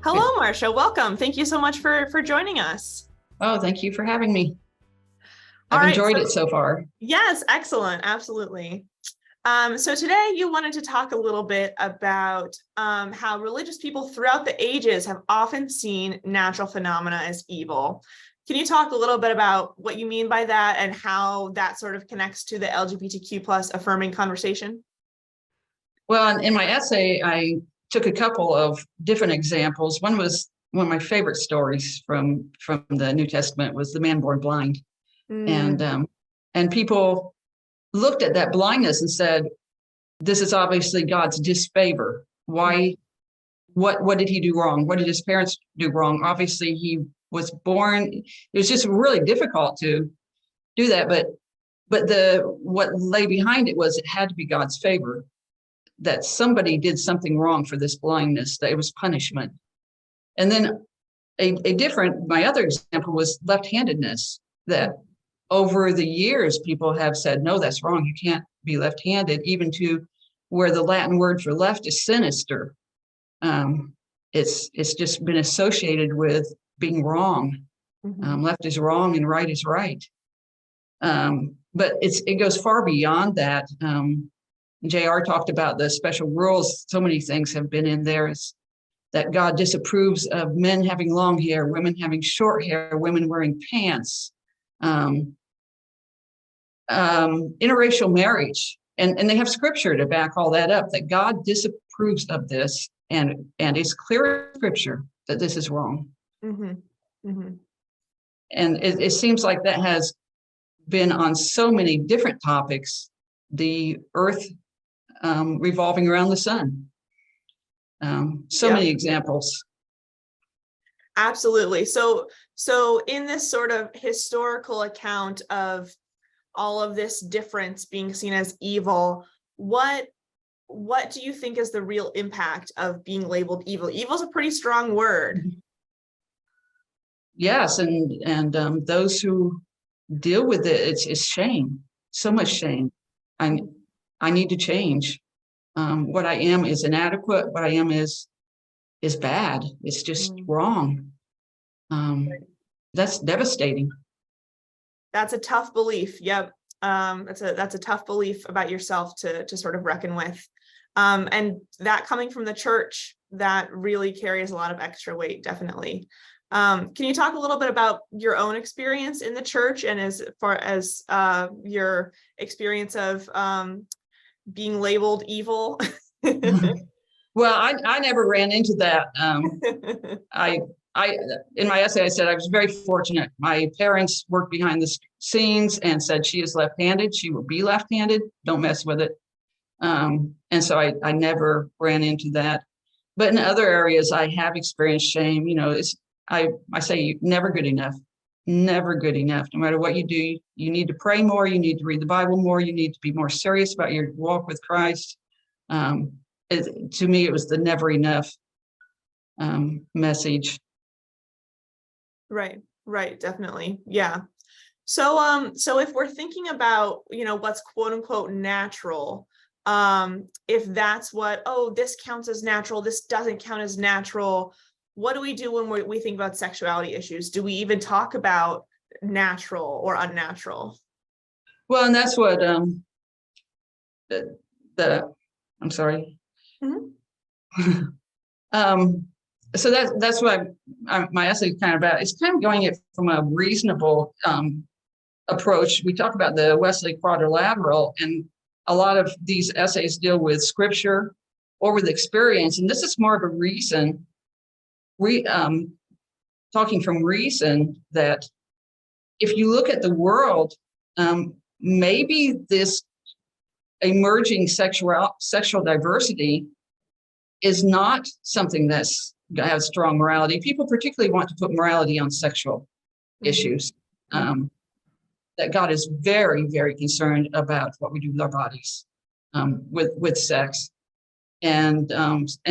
Hello, Marsha. Welcome. Thank you so much for joining us. Oh, thank you for having me. All I've right. enjoyed it so far. Yes, excellent. Absolutely. So today you wanted to talk a little bit about how religious people throughout the ages have often seen natural phenomena as evil. Can you talk a little bit about what you mean by that and how that sort of connects to the LGBTQ plus affirming conversation? Well, in my essay, I took a couple of different examples. One was one of my favorite stories from the New Testament was the man born blind, and Mm, um, and people looked at that blindness and said, "This is obviously God's disfavor. Why? What did he do wrong? What did his parents do wrong? Obviously, he was born. It was just really difficult to do that, but the what lay behind it was it had to be God's favor, that somebody did something wrong for this blindness, that it was punishment. And then my other example was left-handedness, that over the years, people have said, no, that's wrong. You can't be left-handed, even to where the Latin word for left is sinister. Um, it's just been associated with being wrong. mhm. Left is wrong and right is right. But it goes far beyond that. JR talked about the special rules. So many things have been in there. Is that God disapproves of men having long hair, women having short hair, women wearing pants, um, interracial marriage. And they have scripture to back all that up, that God disapproves of this. And it's clear in scripture that this is wrong. Mhm. Mhm. And it seems like that has been on so many different topics. The earth revolving around the sun. So Yep. many examples. Absolutely. So in this sort of historical account of all of this difference being seen as evil, what do you think is the real impact of being labeled evil? Evil is a pretty strong word. Yes, and those who deal with it, it's shame, so much Mhm. shame. I I need to change. What I am is inadequate. What I am is bad. It's just Mhm. wrong. Um, that's devastating. That's a tough belief. Yep. That's a tough belief about yourself to sort of reckon with. And that coming from the church, that really carries a lot of extra weight, definitely. Can you talk a little bit about your own experience in the church and as far as your experience of being labeled evil? Well, I never ran into that. I I in my essay I said I was very fortunate. My parents worked behind the scenes and said she is left-handed. She will be left-handed. Don't mess with it. And so I never ran into that. But in other areas, I have experienced shame. I say never good enough, never good enough. No matter what you do, you need to pray more. You need to read the Bible more. You need to be more serious about your walk with Christ. Um, to me, it was the never enough message. Right, right, definitely. Yeah. So if we're thinking about, what's quote unquote natural, if that's what, oh, this counts as natural, this doesn't count as natural, what do we do when we think about sexuality issues? Do we even talk about natural or unnatural? Well, and that's what the, the I'm sorry. Mhm. um, so that's what my essay is kind of about. It's kind of going it from a reasonable approach. We talk about the Wesley quadrilateral, and a lot of these essays deal with scripture or with experience, and this is more of a reason. We talking from reason that if you look at the world, maybe this emerging sexual diversity is not something that's has strong morality. People particularly want to put morality on sexual Mhm. issues. That God is very, very concerned about what we do with our bodies, with sex, and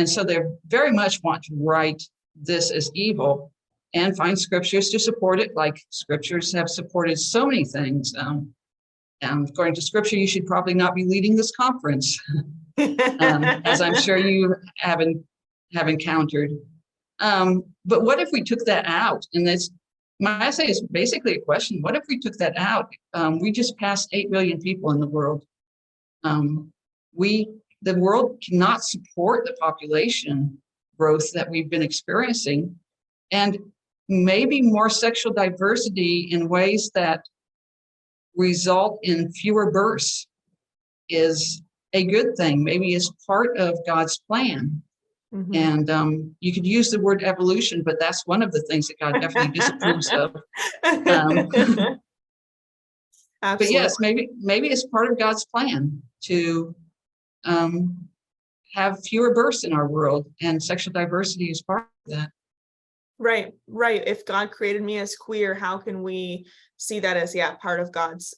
so they very much want to write this as evil and find scriptures to support it. Like scriptures have supported so many things. According to scripture, you should probably not be leading this conference, as I'm sure you have encountered. But what if we took that out? And my essay is basically a question. What if we took that out? We just passed 8 billion people in the world. The world cannot support the population growth that we've been experiencing. And maybe more sexual diversity in ways that result in fewer births is a good thing. Maybe it's part of God's plan. Mhm. And you could use the word evolution, but that's one of the things that God definitely disapproves of. But yes, maybe it's part of God's plan to have fewer births in our world, and sexual diversity is part of that. Right. If God created me as queer, how can we see that as, part of God's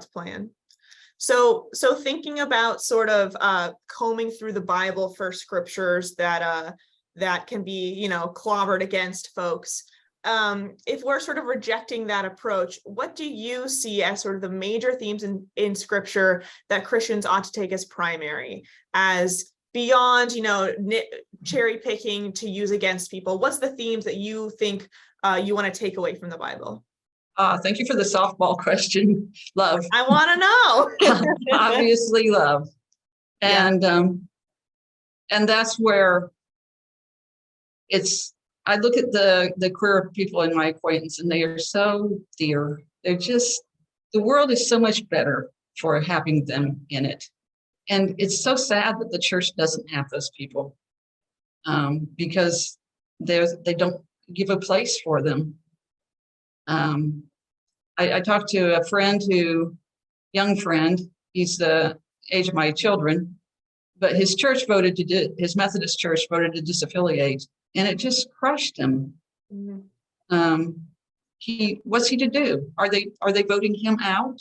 plan? So thinking about sort of combing through the Bible for scriptures that can be, clobbered against folks. If we're sort of rejecting that approach, what do you see as sort of the major themes in scripture that Christians ought to take as primary, as beyond, cherry picking to use against people? What's the themes that you think you want to take away from the Bible? Thank you for the softball question. Love. I want to know. Obviously, love. And that's where I look at the queer people in my acquaintance, and they are so dear. The world is so much better for having them in it. And it's so sad that the church doesn't have those people, because they don't give a place for them. I talked to a young friend, he's the age of my children, but his Methodist church voted to disaffiliate, and it just crushed him. Mm-hmm. What's he to do? Are they voting him out?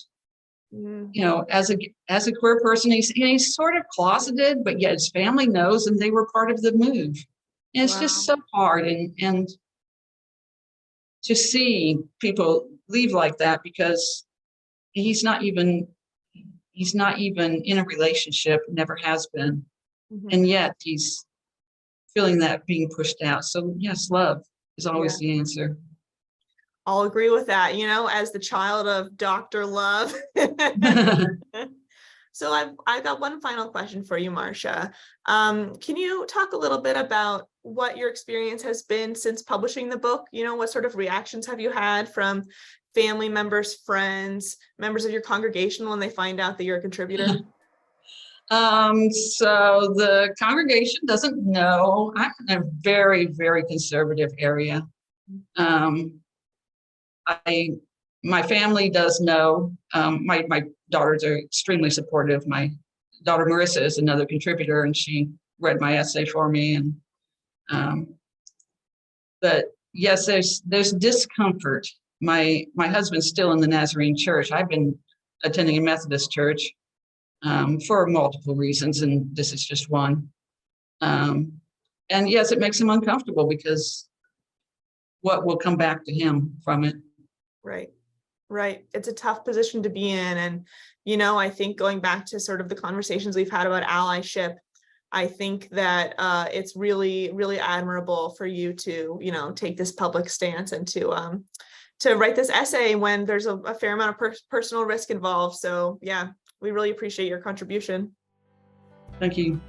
Mm-hmm. As a queer person, he's sort of closeted, but yet his family knows, and they were part of the move. And it's just so hard, and to see people leave like that, because he's not even in a relationship, never has been. Mm-hmm. And yet he's feeling that being pushed out. So yes, love is always the answer. I'll agree with that, as the child of Dr. Love. So I've got one final question for you, Marsha. Can you talk a little bit about what your experience has been since publishing the book? What sort of reactions have you had from family members, friends, members of your congregation when they find out that you're a contributor? So the congregation doesn't know. I'm in a very, very conservative area. My family does know. My daughters are extremely supportive. My daughter Marissa is another contributor, and she read my essay for me. And but yes, there's discomfort. My husband's still in the Nazarene church. I've been attending a Methodist church for multiple reasons, and this is just one. And yes, it makes him uncomfortable, because what will come back to him from it? Right. It's a tough position to be in. And, I think going back to sort of the conversations we've had about allyship, I think that it's really, really admirable for you to, take this public stance and to write this essay when there's a fair amount of personal risk involved. So we really appreciate your contribution. Thank you.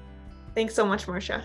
Thanks so much, Marsha.